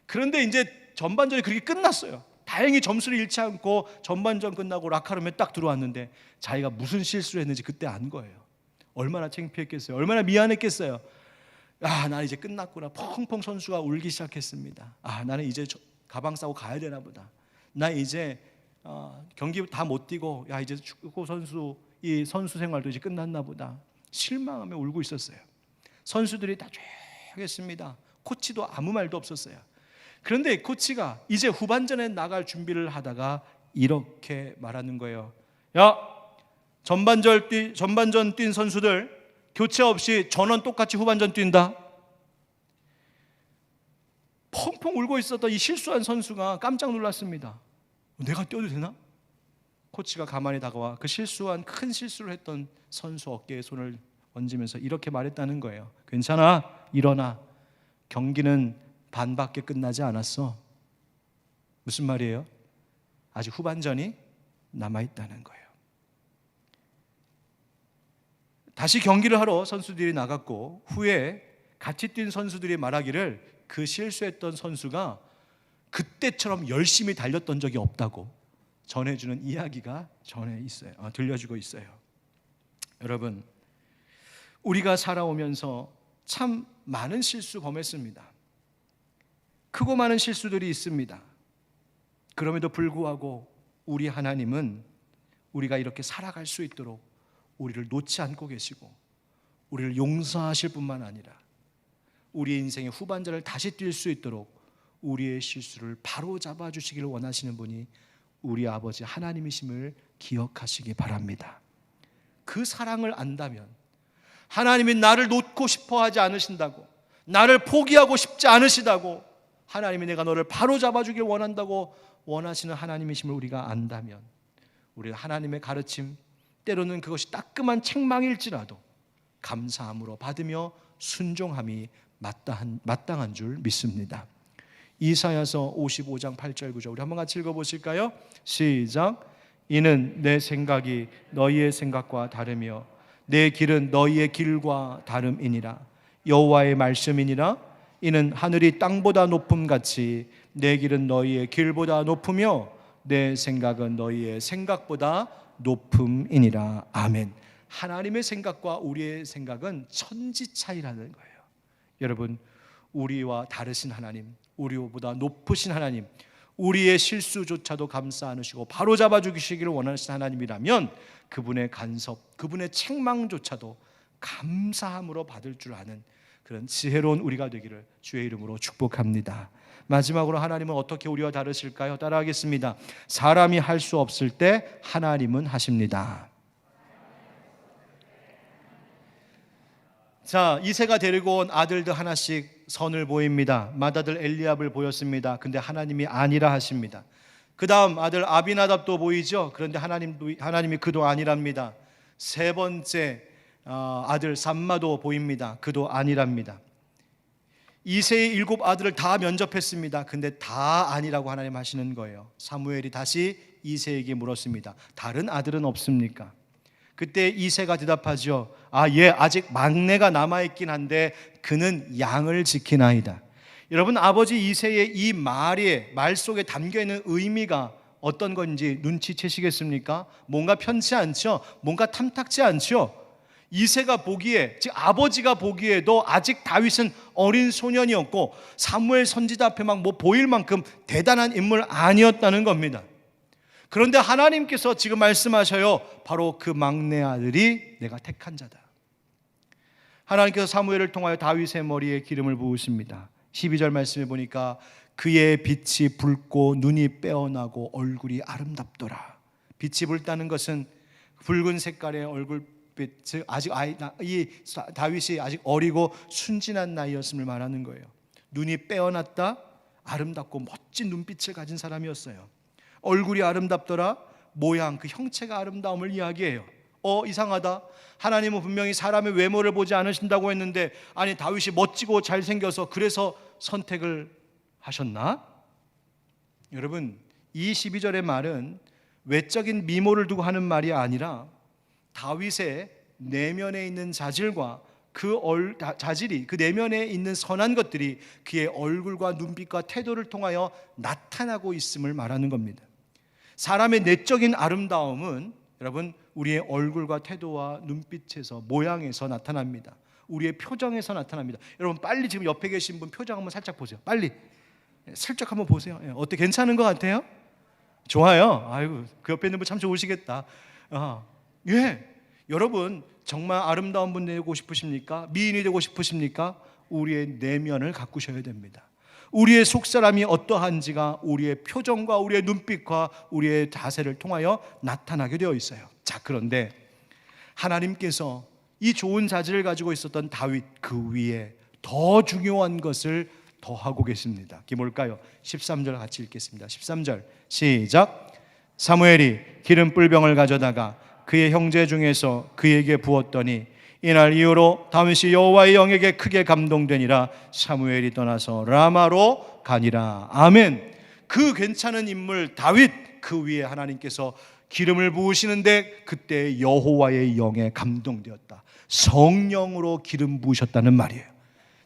Speaker 1: 그런데 이제 전반전이 그렇게 끝났어요. 다행히 점수를 잃지 않고 전반전 끝나고 라카룸에 딱 들어왔는데 자기가 무슨 실수를 했는지 그때 안 거예요. 얼마나 창피했겠어요. 얼마나 미안했겠어요. 나는 이제 끝났구나. 펑펑 선수가 울기 시작했습니다. 나는 이제 가방 싸고 가야 되나 보다. 나 이제 경기 다 못 뛰고 이제 축구 선수 이 선수 생활도 이제 끝났나 보다. 실망하며 울고 있었어요. 선수들이 다 조용했습니다. 코치도 아무 말도 없었어요. 그런데 코치가 이제 후반전에 나갈 준비를 하다가 이렇게 말하는 거예요. 전반전 뛴 선수들 교체 없이 전원 똑같이 후반전 뛴다. 펑펑 울고 있었던 이 실수한 선수가 깜짝 놀랐습니다. 내가 뛰어도 되나? 코치가 가만히 다가와 그 큰 실수를 했던 선수 어깨에 손을 얹으면서 이렇게 말했다는 거예요. 괜찮아, 일어나. 경기는 반밖에 끝나지 않았어. 무슨 말이에요? 아직 후반전이 남아있다는 거예요. 다시 경기를 하러 선수들이 나갔고 후에 같이 뛴 선수들이 말하기를 그 실수했던 선수가 그때처럼 열심히 달렸던 적이 없다고 전해주는 이야기가 들려주고 있어요. 여러분, 우리가 살아오면서 참 많은 실수 범했습니다. 크고 많은 실수들이 있습니다. 그럼에도 불구하고 우리 하나님은 우리가 이렇게 살아갈 수 있도록 우리를 놓지 않고 계시고 우리를 용서하실 뿐만 아니라 우리의 인생의 후반전을 다시 뛸 수 있도록 우리의 실수를 바로 잡아주시기를 원하시는 분이 우리 아버지 하나님이심을 기억하시기 바랍니다. 그 사랑을 안다면 하나님이 나를 놓고 싶어 하지 않으신다고, 나를 포기하고 싶지 않으시다고, 하나님이 내가 너를 바로 잡아주길 원한다고 원하시는 하나님이심을 우리가 안다면 우리가 하나님의 가르침, 때로는 그것이 따끔한 책망일지라도 감사함으로 받으며 순종함이 마땅한 줄 믿습니다. 이사야서 55장 8절 9절 우리 한번 같이 읽어보실까요? 시작. 이는 내 생각이 너희의 생각과 다르며 내 길은 너희의 길과 다름이니라. 여호와의 말씀이니라. 이는 하늘이 땅보다 높음같이 내 길은 너희의 길보다 높으며 내 생각은 너희의 생각보다 높음이니라. 아멘. 하나님의 생각과 우리의 생각은 천지 차이라는 거예요. 여러분, 우리와 다르신 하나님, 우리보다 높으신 하나님, 우리의 실수조차도 감싸 안으시고 바로 잡아주시기를 원하시는 하나님이라면 그분의 간섭, 그분의 책망조차도 감사함으로 받을 줄 아는 그런 지혜로운 우리가 되기를 주의 이름으로 축복합니다. 마지막으로 하나님은 어떻게 우리와 다르실까요? 따라하겠습니다. 사람이 할 수 없을 때 하나님은 하십니다. 자, 이새가 데리고 온 아들들 하나씩 선을 보입니다. 맏아들 엘리압을 보였습니다. 근데 하나님이 아니라 하십니다. 그 다음 아들 아비나답도 보이죠. 그런데 하나님이 그도 아니랍니다. 세 번째 아들 삼마도 보입니다. 그도 아니랍니다. 이새의 7 아들을 다 면접했습니다. 근데 다 아니라고 하나님 하시는 거예요. 사무엘이 다시 이새에게 물었습니다. 다른 아들은 없습니까? 그때 이새가 대답하죠. 예, 아직 막내가 남아있긴 한데 그는 양을 지키나이다. 여러분, 아버지 이새의 이 말 속에 담겨있는 의미가 어떤 건지 눈치채시겠습니까? 뭔가 편치 않죠? 뭔가 탐탁지 않죠? 이새가 보기에, 즉 아버지가 보기에도 아직 다윗은 어린 소년이었고 사무엘 선지자 앞에 막 보일 만큼 대단한 인물 아니었다는 겁니다. 그런데 하나님께서 지금 말씀하셔요. 바로 그 막내 아들이 내가 택한 자다. 하나님께서 사무엘을 통하여 다윗의 머리에 기름을 부으십니다. 12절 말씀에 보니까 그의 빛이 붉고 눈이 빼어나고 얼굴이 아름답더라. 빛이 붉다는 것은 붉은 색깔의 얼굴빛, 즉 아직 이 다윗이 아직 어리고 순진한 나이였음을 말하는 거예요. 눈이 빼어났다, 아름답고 멋진 눈빛을 가진 사람이었어요. 얼굴이 아름답더라, 모양, 그 형체가 아름다움을 이야기해요. 이상하다. 하나님은 분명히 사람의 외모를 보지 않으신다고 했는데 아니 다윗이 멋지고 잘생겨서 그래서 선택을 하셨나? 여러분, 이 12절의 말은 외적인 미모를 두고 하는 말이 아니라 다윗의 내면에 있는 자질과 자질이 그 내면에 있는 선한 것들이 그의 얼굴과 눈빛과 태도를 통하여 나타나고 있음을 말하는 겁니다. 사람의 내적인 아름다움은 여러분 우리의 얼굴과 태도와 눈빛에서, 모양에서 나타납니다. 우리의 표정에서 나타납니다. 여러분 빨리 지금 옆에 계신 분 표정 한번 살짝 보세요. 빨리 슬쩍 한번 보세요. 어때, 괜찮은 것 같아요? 좋아요. 아이고, 그 옆에 있는 분 참 좋으시겠다. 여러분 정말 아름다운 분 되고 싶으십니까? 미인이 되고 싶으십니까? 우리의 내면을 가꾸셔야 됩니다. 우리의 속사람이 어떠한지가 우리의 표정과 우리의 눈빛과 우리의 자세를 통하여 나타나게 되어 있어요. 자, 그런데 하나님께서 이 좋은 자질을 가지고 있었던 다윗 그 위에 더 중요한 것을 더하고 계십니다. 그게 뭘까요? 13절 같이 읽겠습니다. 13절 시작. 사무엘이 기름 뿔병을 가져다가 그의 형제 중에서 그에게 부었더니 이날 이후로 다윗이 여호와의 영에게 크게 감동되니라. 사무엘이 떠나서 라마로 가니라. 아멘. 그 괜찮은 인물 다윗 그 위에 하나님께서 기름을 부으시는데 그때 여호와의 영에 감동되었다. 성령으로 기름 부으셨다는 말이에요.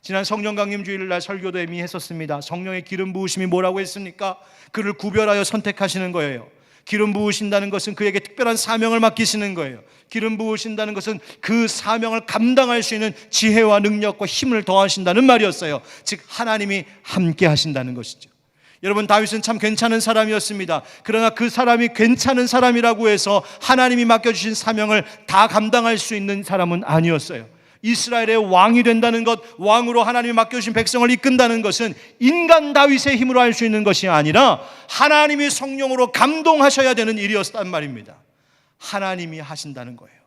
Speaker 1: 지난 성령 강림 주일날 설교도 이미 했었습니다. 성령의 기름 부으심이 뭐라고 했습니까? 그를 구별하여 선택하시는 거예요. 기름 부으신다는 것은 그에게 특별한 사명을 맡기시는 거예요. 기름 부으신다는 것은 그 사명을 감당할 수 있는 지혜와 능력과 힘을 더하신다는 말이었어요. 즉 하나님이 함께 하신다는 것이죠. 여러분, 다윗은 참 괜찮은 사람이었습니다. 그러나 그 사람이 괜찮은 사람이라고 해서 하나님이 맡겨주신 사명을 다 감당할 수 있는 사람은 아니었어요. 이스라엘의 왕이 된다는 것, 왕으로 하나님이 맡겨주신 백성을 이끈다는 것은 인간 다윗의 힘으로 할 수 있는 것이 아니라 하나님이 성령으로 감동하셔야 되는 일이었단 말입니다. 하나님이 하신다는 거예요.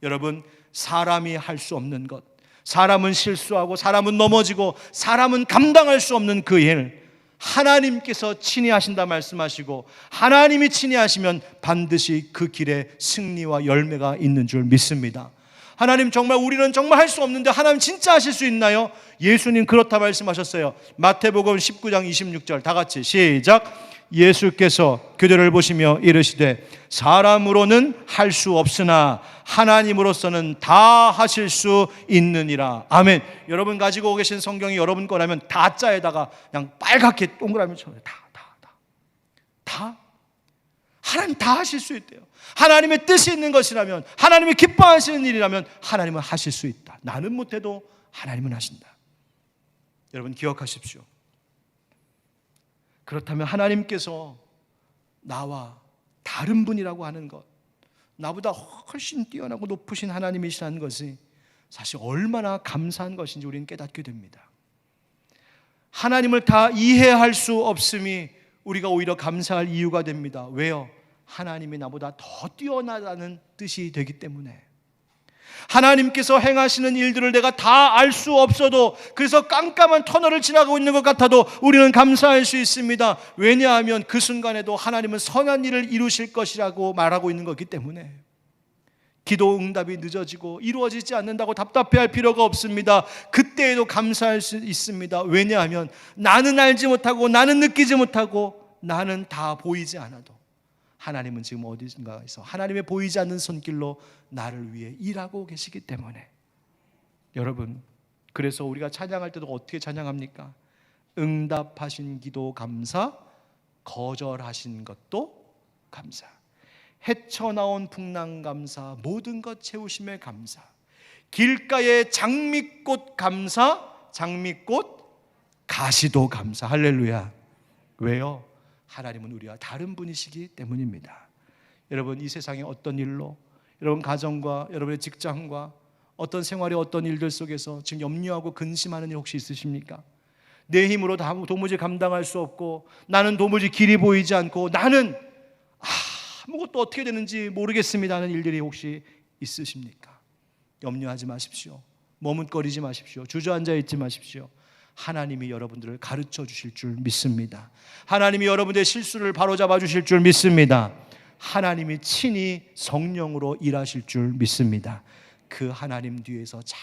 Speaker 1: 여러분, 사람이 할 수 없는 것, 사람은 실수하고 사람은 넘어지고 사람은 감당할 수 없는 그 일, 하나님께서 친히 하신다 말씀하시고 하나님이 친히 하시면 반드시 그 길에 승리와 열매가 있는 줄 믿습니다. 하나님 정말 우리는 정말 할 수 없는데 하나님 진짜 하실 수 있나요? 예수님 그렇다 말씀하셨어요. 마태복음 19장 26절 다 같이 시작. 예수께서 그들을 보시며 이르시되 사람으로는 할 수 없으나 하나님으로서는 다 하실 수 있느니라. 아멘. 여러분 가지고 계신 성경이 여러분 거라면 다자에다가 그냥 빨갛게 동그라미 쳐요. 다 하나님 다 하실 수 있대요. 하나님의 뜻이 있는 것이라면, 하나님이 기뻐하시는 일이라면 하나님은 하실 수 있다. 나는 못해도 하나님은 하신다. 여러분 기억하십시오. 그렇다면 하나님께서 나와 다른 분이라고 하는 것, 나보다 훨씬 뛰어나고 높으신 하나님이시라는 것이 사실 얼마나 감사한 것인지 우리는 깨닫게 됩니다. 하나님을 다 이해할 수 없음이 우리가 오히려 감사할 이유가 됩니다. 왜요? 하나님이 나보다 더 뛰어나다는 뜻이 되기 때문에. 하나님께서 행하시는 일들을 내가 다 알 수 없어도, 그래서 깜깜한 터널을 지나가고 있는 것 같아도 우리는 감사할 수 있습니다. 왜냐하면 그 순간에도 하나님은 선한 일을 이루실 것이라고 말하고 있는 거기 때문에. 기도 응답이 늦어지고 이루어지지 않는다고 답답해할 필요가 없습니다. 그때에도 감사할 수 있습니다. 왜냐하면 나는 알지 못하고 나는 느끼지 못하고 나는 다 보이지 않아도 하나님은 지금 어디선가에서 하나님의 보이지 않는 손길로 나를 위해 일하고 계시기 때문에. 여러분, 그래서 우리가 찬양할 때도 어떻게 찬양합니까? 응답하신 기도 감사, 거절하신 것도 감사, 헤쳐나온 풍랑 감사, 모든 것 채우심에 감사, 길가의 장미꽃 감사, 장미꽃 가시도 감사. 할렐루야. 왜요? 하나님은 우리와 다른 분이시기 때문입니다. 여러분, 이 세상의 어떤 일로, 여러분 가정과 여러분의 직장과 어떤 생활의 어떤 일들 속에서 지금 염려하고 근심하는 일 혹시 있으십니까? 내 힘으로 도무지 감당할 수 없고, 나는 도무지 길이 보이지 않고, 나는 아무것도 어떻게 되는지 모르겠습니다 하는 일들이 혹시 있으십니까? 염려하지 마십시오. 머뭇거리지 마십시오. 주저앉아 있지 마십시오. 하나님이 여러분들을 가르쳐 주실 줄 믿습니다. 하나님이 여러분들의 실수를 바로잡아 주실 줄 믿습니다. 하나님이 친히 성령으로 일하실 줄 믿습니다. 그 하나님 뒤에서 잘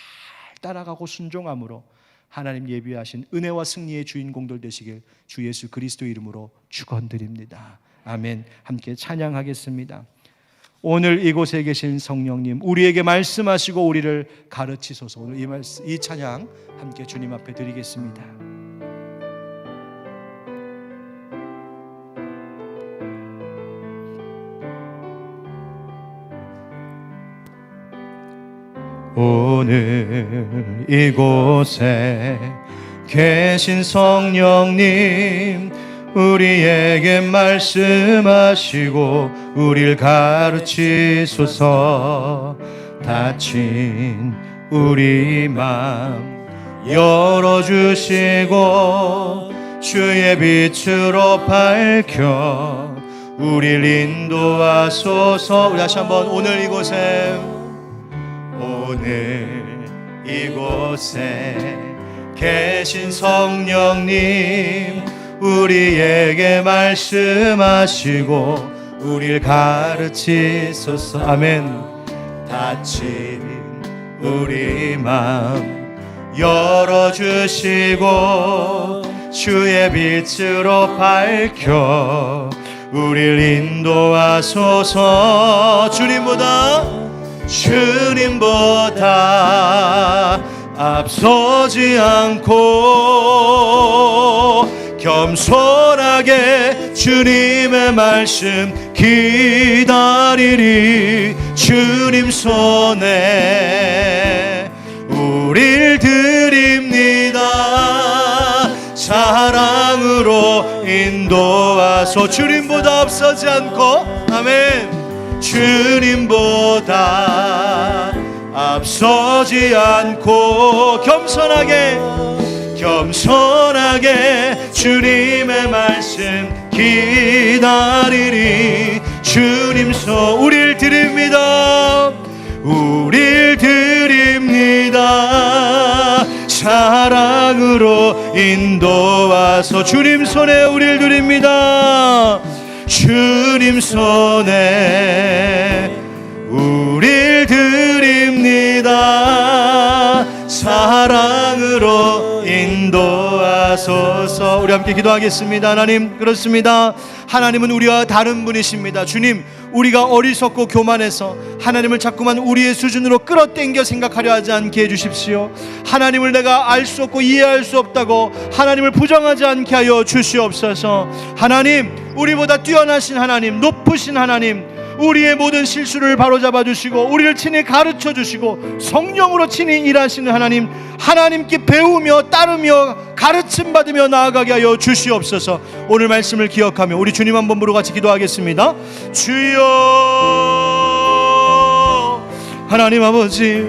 Speaker 1: 따라가고 순종함으로 하나님 예비하신 은혜와 승리의 주인공들 되시길 주 예수 그리스도 이름으로 축원드립니다. 아멘. 함께 찬양하겠습니다. 오늘 이곳에 계신 성령님, 우리에게 말씀하시고 우리를 가르치소서. 오늘 이 찬양 함께 주님 앞에 드리겠습니다. 오늘 이곳에 계신 성령님, 우리에게 말씀하시고 우리를 가르치소서. 닫힌 우리 맘 열어주시고 주의 빛으로 밝혀 우리를 인도하소서. 우리 다시 한번, 오늘 이곳에 계신 성령님, 우리에게 말씀하시고 우리를 가르치소서. 아멘. 닫힌 우리 마음 열어주시고 주의 빛으로 밝혀 우리를 인도하소서. 주님보다 앞서지 않고 겸손하게 주님의 말씀 기다리리. 주님 손에 우릴 드립니다. 사랑으로 인도하소. 주님보다 앞서지 않고, 아멘. 주님보다 앞서지 않고 겸손하게 주님의 말씀 기다리리. 주님 손 우릴 드립니다. 사랑으로 인도하소. 주님 손에 우릴 드립니다. 주님 손에 우릴 드립니다. 사랑으로 인도하소서. 우리 함께 기도하겠습니다. 하나님, 그렇습니다. 하나님은 우리와 다른 분이십니다. 주님, 우리가 어리석고 교만해서 하나님을 자꾸만 우리의 수준으로 끌어당겨 생각하려 하지 않게 해주십시오. 하나님을 내가 알 수 없고 이해할 수 없다고 하나님을 부정하지 않게 하여 주시옵소서. 하나님, 우리보다 뛰어나신 하나님, 높으신 하나님, 우리의 모든 실수를 바로잡아 주시고 우리를 친히 가르쳐 주시고 성령으로 친히 일하시는 하나님, 하나님께 배우며 따르며 가르침 받으며 나아가게 하여 주시옵소서. 오늘 말씀을 기억하며 우리 주님 한번 부르고 같이 기도하겠습니다. 주여, 하나님 아버지,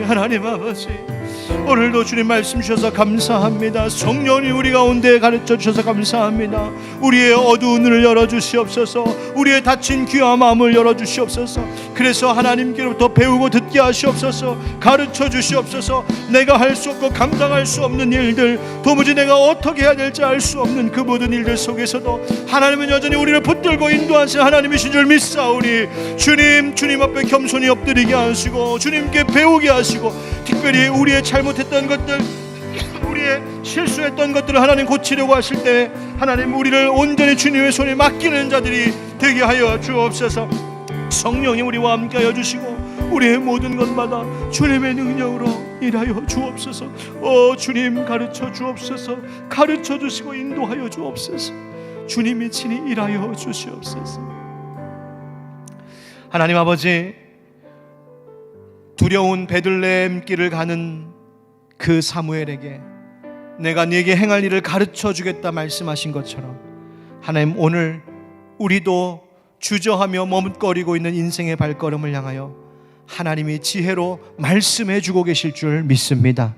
Speaker 1: 오늘도 주님 말씀 주셔서 감사합니다. 성령님 우리 가운데 가르쳐 주셔서 감사합니다. 우리의 어두운 눈을 열어주시옵소서. 우리의 닫힌 귀와 마음을 열어주시옵소서. 그래서 하나님께로부터 배우고 듣게 하시옵소서. 가르쳐 주시옵소서. 내가 할 수 없고 감당할 수 없는 일들, 도무지 내가 어떻게 해야 될지 알 수 없는 그 모든 일들 속에서도 하나님은 여전히 우리를 붙들고 인도하신 하나님이신 줄 믿사오니 주님 앞에 겸손히 엎드리게 하시고 주님께 배우게 하시고, 특별히 우리의 잘못했던 것들, 우리의 실수했던 것들을 하나님 고치려고 하실 때 하나님 우리를 온전히 주님의 손에 맡기는 자들이 되게 하여 주옵소서. 성령님 우리와 함께 하여 주시고 우리의 모든 것마다 주님의 능력으로 일하여 주옵소서. 주님 가르쳐 주옵소서. 가르쳐 주시고 인도하여 주옵소서. 주님이 친히 일하여 주시옵소서. 하나님 아버지, 두려운 베들레헴 길을 가는 그 사무엘에게 내가 네게 행할 일을 가르쳐 주겠다 말씀하신 것처럼 하나님 오늘 우리도 주저하며 머뭇거리고 있는 인생의 발걸음을 향하여 하나님이 지혜로 말씀해 주고 계실 줄 믿습니다.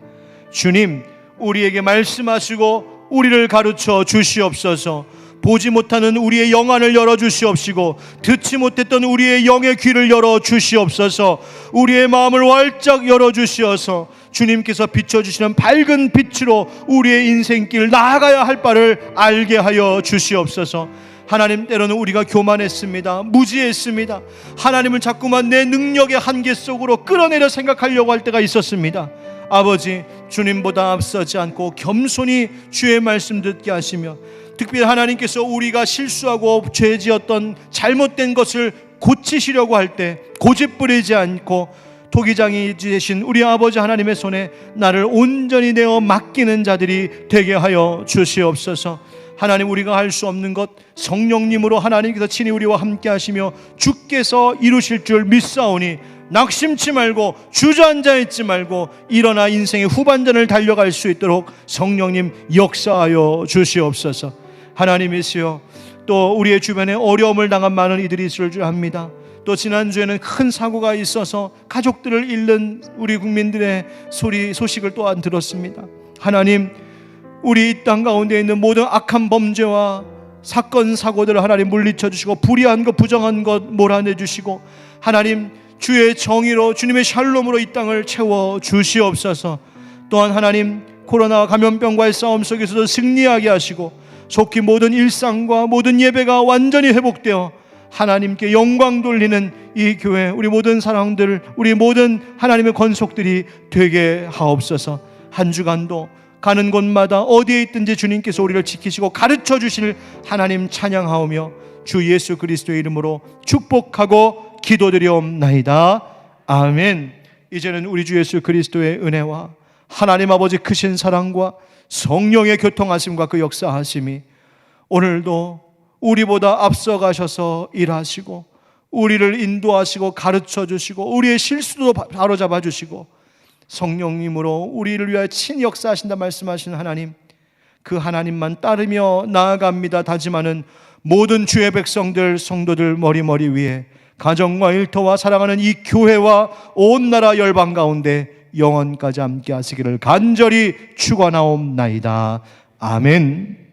Speaker 1: 주님, 우리에게 말씀하시고 우리를 가르쳐 주시옵소서. 보지 못하는 우리의 영안을 열어주시옵시고 듣지 못했던 우리의 영의 귀를 열어주시옵소서. 우리의 마음을 활짝 열어주시어서 주님께서 비춰주시는 밝은 빛으로 우리의 인생길 나아가야 할 바를 알게 하여 주시옵소서. 하나님, 때로는 우리가 교만했습니다. 무지했습니다. 하나님을 자꾸만 내 능력의 한계 속으로 끌어내려 생각하려고 할 때가 있었습니다. 아버지, 주님보다 앞서지 않고 겸손히 주의 말씀 듣게 하시며, 특별히 하나님께서 우리가 실수하고 죄지었던 잘못된 것을 고치시려고 할 때 고집부리지 않고 토기장이 되신 우리 아버지 하나님의 손에 나를 온전히 내어 맡기는 자들이 되게 하여 주시옵소서. 하나님, 우리가 할 수 없는 것 성령님으로 하나님께서 친히 우리와 함께 하시며 주께서 이루실 줄 믿사오니 낙심치 말고 주저앉아 있지 말고 일어나 인생의 후반전을 달려갈 수 있도록 성령님 역사하여 주시옵소서. 하나님이시여, 또 우리의 주변에 어려움을 당한 많은 이들이 있을 줄 압니다. 또 지난주에는 큰 사고가 있어서 가족들을 잃는 우리 국민들의 소식을 또한 들었습니다. 하나님, 우리 이 땅 가운데 있는 모든 악한 범죄와 사건 사고들을 하나님 물리쳐 주시고 불의한 것 부정한 것 몰아내 주시고 하나님 주의 정의로 주님의 샬롬으로 이 땅을 채워 주시옵소서. 또한 하나님, 코로나 감염병과의 싸움 속에서도 승리하게 하시고 속히 모든 일상과 모든 예배가 완전히 회복되어 하나님께 영광 돌리는 이 교회, 우리 모든 사랑들, 우리 모든 하나님의 권속들이 되게 하옵소서. 한 주간도 가는 곳마다 어디에 있든지 주님께서 우리를 지키시고 가르쳐 주실 하나님 찬양하오며 주 예수 그리스도의 이름으로 축복하고 기도드리옵나이다. 아멘. 이제는 우리 주 예수 그리스도의 은혜와 하나님 아버지 크신 사랑과 성령의 교통하심과 그 역사하심이 오늘도 우리보다 앞서가셔서 일하시고 우리를 인도하시고 가르쳐 주시고 우리의 실수도 바로잡아 주시고 성령님으로 우리를 위하여 친히 역사하신다 말씀하신 하나님, 그 하나님만 따르며 나아갑니다 다짐하는 모든 주의 백성들, 성도들 머리 위에 가정과 일터와 사랑하는 이 교회와 온 나라 열방 가운데 영원까지 함께 하시기를 간절히 축원하옵나이다. 아멘.